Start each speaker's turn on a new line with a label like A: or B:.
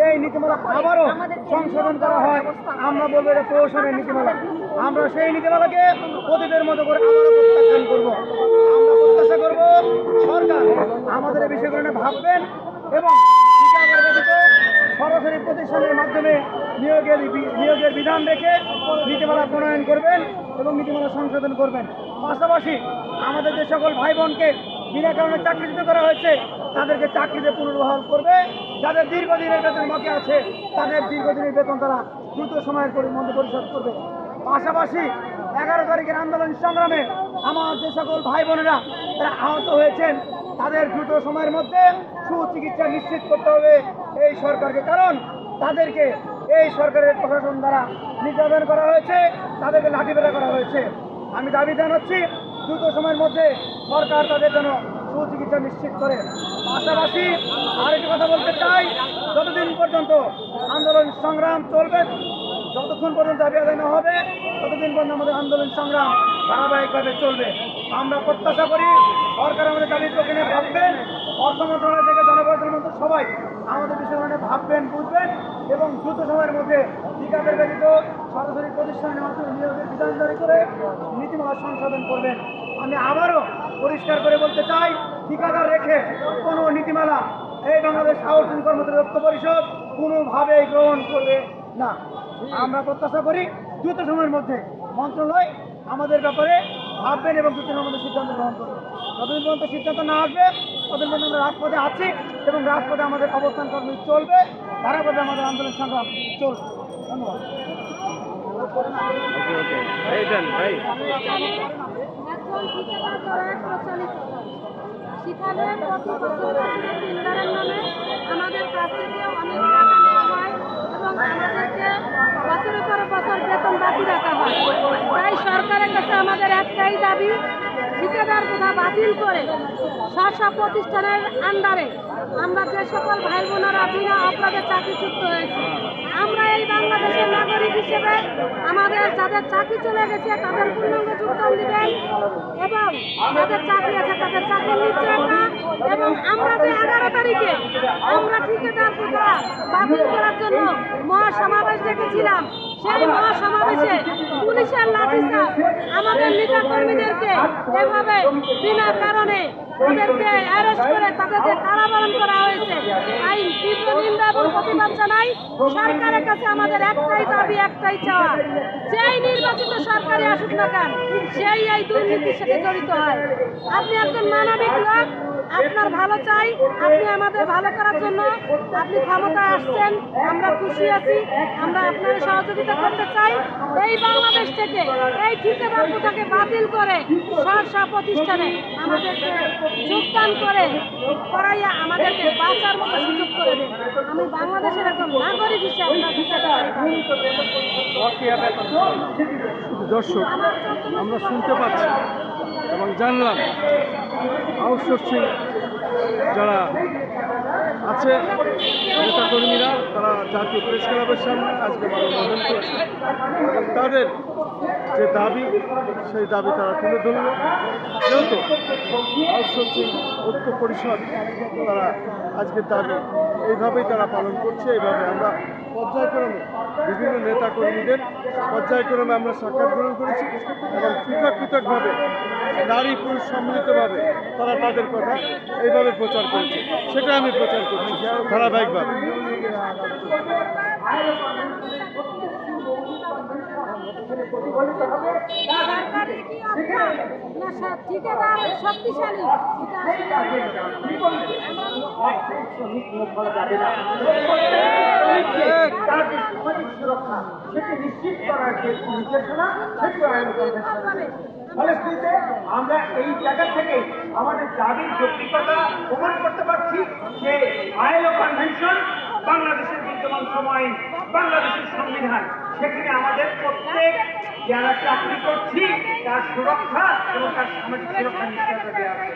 A: এই নীতিমালা আবারও সংশোধন করা হয়, আমরা বলবো এটা প্রহসনের নীতিমালা। আমরা সেই নীতিমালাকে অতীতের মতো করে আবারও প্রত্যাখ্যান করব। আমরা প্রত্যাশা করব সরকার আমাদের এই বিষয়গুলো নিয়ে ভাববেন এবং ঠিকাদার ব্যতীত সরাসরি প্রতিষ্ঠানের মাধ্যমে নিয়োগের বিধান রেখে নীতিমালা প্রণয়ন করবেন এবং নীতিমালা সংশোধন করবেন। পাশাপাশি আমাদের যে সকল ভাই বোনকে বিনা কারণে চাকরিচ্যুত করা হয়েছে তাদেরকে চাকরিতে পুনর্বহাল করবে। যাদের দীর্ঘদিনের বেতন বাকি আছে তাদের দীর্ঘদিনের বেতন তারা দ্রুত সময়ের মধ্যে পরিশোধ করবে। পাশাপাশি 11 তারিখের আন্দোলন সংগ্রামে আমার যে সকল ভাই বোনেরা তারা আহত হয়েছেন তাদের দ্রুত সময়ের মধ্যে সুচিকিৎসা নিশ্চিত করতে হবে এই সরকারকে, কারণ তাদেরকে এই সরকারের প্রশাসন দ্বারা নির্যাতন করা হয়েছে, তাদেরকে লাঠিপেটা করা হয়েছে। আমি দাবি জানাচ্ছি দ্রুত সময়ের মধ্যে সরকার তাদের জন্য সুচিকিৎসা নিশ্চিত করে। পাশাপাশি আরেকটি কথা বলতে চাই, যতদিন পর্যন্ত আন্দোলন সংগ্রাম চলবে, যতক্ষণ পর্যন্ত দাবি আদায় না হবে ততদিন পর্যন্ত আমাদের আন্দোলন সংগ্রাম ধারাবাহিকভাবে চলবে। আমরা প্রত্যাশা করি সরকার আমাদের দাবির পক্ষে নিয়ে ভাববেন, অর্থ মন্ত্রণালয় থেকে জনপ্রশাসন মন্ত্রী সবাই আমাদের বিষয়গুলো নিয়ে ভাববেন, বুঝবেন এবং দ্রুত সময়ের মধ্যে ঠিকাদার ব্যতীত সরাসরি প্রতিষ্ঠানের মাধ্যমে নিয়োগের বিধান জারি করে নীতিমালা সংশোধন করবেন। আমি আবারও পরিষ্কার করে বলতে চাই, ঠিকাদার রেখে কোনো নীতিমালা এই বাংলাদেশ আউটসোর্সিং কর্মচারী ঐক্য পরিষদ কোনোভাবেই গ্রহণ করবে না। আমরা প্রত্যাশা করি দ্রুত সময়ের মধ্যে মন্ত্রণালয় আমাদের ব্যাপারে ভাববেন এবং দ্রুত সময়ের মধ্যে সিদ্ধান্ত গ্রহণ করবেন। যতদিন পর্যন্ত সিদ্ধান্ত না আসবে ততদিন পর্যন্ত আমরা রাজপথে আছি এবং রাজপথে আমাদের অবস্থান কর্মী চলবে, ধারাবাহিকভাবে আমাদের আন্দোলন সংগ্রাম চলবে। ধন্যবাদ।
B: সেখানে প্রতি বছর টেন্ডারের নামে আমাদের কাছ থেকে অনেক টাকা নেওয়া হয় এবং আমাদেরকে বছরের পর বছর বেতন বাকি রাখা হয়। তাই সরকারের কাছে আমাদের একটাই দাবি, ঠিকাদার কথা বাতিল করে স্ব প্রতিষ্ঠানের আন্ডারে আমরা যে সকল ভাই বোনেরা বিনা অপরাধে চাকরিচ্যুত হয়েছি, আমরা এই বাংলাদেশের নাগরিক হিসেবে আমাদের যাদের চাকরি চলে গেছে তাদের পূর্ণাঙ্গ যোগদান দিবেন এবং যাদের চাকরি আছে তাদের চাকরি নিশ্চয়তা এবং আমরা যে 11 তারিখে আমরা ঠিকাদার কথা বাতিল করার জন্য মহাসমাবেশ ডেকেছিলাম, সেই মহাসমাবেশে পুলিশের লাঠিচার্জ আমাদের নেতা কর্মীদেরকে এভাবে বিনা কারণে তাদেরকে অ্যারেস্ট করে তাদেরকে কারাবরণ করা হয়েছে। তাই তীব্র নিন্দা এবং প্রতিবাদ জানাই। সরকারের কাছে আমাদের একটাই দাবি, একটাই চাওয়া, যেই নির্বাচিত সরকারি আসুক না কেন সেই এই দুর্নীতির সাথে জড়িত হয়। আপনি একজন মানবিক লোক, আপনার ভালো চাই, আপনি আমাদের ভালো করার জন্য আপনি ক্ষমতায় আসছেন, আমরা খুশি আছি, আমরা আপনার সহযোগিতা করতে চাই। এই বাংলাদেশ থেকে এই ঠিকাদার প্রথাকে বাতিল করে স্ব প্রতিষ্ঠানে আমাদেরকে যোগদান করে করাইয়া আমাদেরকে বাঁচার মতো সুযোগ করে দেন। আমি বাংলাদেশের একজন নাগরিক হিসেবে
C: দর্শক আমরা শুনতে পাচ্ছি এবং জানলাম আউটসোর্সিং যারা আছে নেতাকর্মীরা তারা জাতীয় প্রেস ক্লাবের সামনে আজকে মানববন্ধন করছে এবং তাদের যে দাবি সেই দাবি তারা তুলে ধরল। যেহেতু আউটসোর্সিং ঐক্য পরিষদ তারা আজকের দাবি এইভাবেই তারা পালন করছে। এইভাবে আমরা পর্যায়ক্রমে বিভিন্ন নেতাকর্মীদের পর্যায়ক্রমে আমরা সাক্ষাৎ গ্রহণ করেছি এবং পৃথক পৃথকভাবে নারী পুরুষ সম্মিলিতভাবে তারা তাদের কথা এইভাবে প্রচার করেছে, সেটা আমি প্রচার করছি ধারাবাহিকভাবে।
B: শক্তিশালী
A: আমরা এই জায়গা থেকে আমাদের দাবির যৌক্তিকতা প্রমাণ করতে পারছি যে আইএলও কনভেনশন, বাংলাদেশের বিদ্যমান সময় বাংলাদেশের সংবিধান, সেখানে আমাদের প্রত্যেক যারা চাকরি করছি তার সুরক্ষা এবং তার সামাজিক সুরক্ষা নিশ্চয়তা দেওয়া আছে।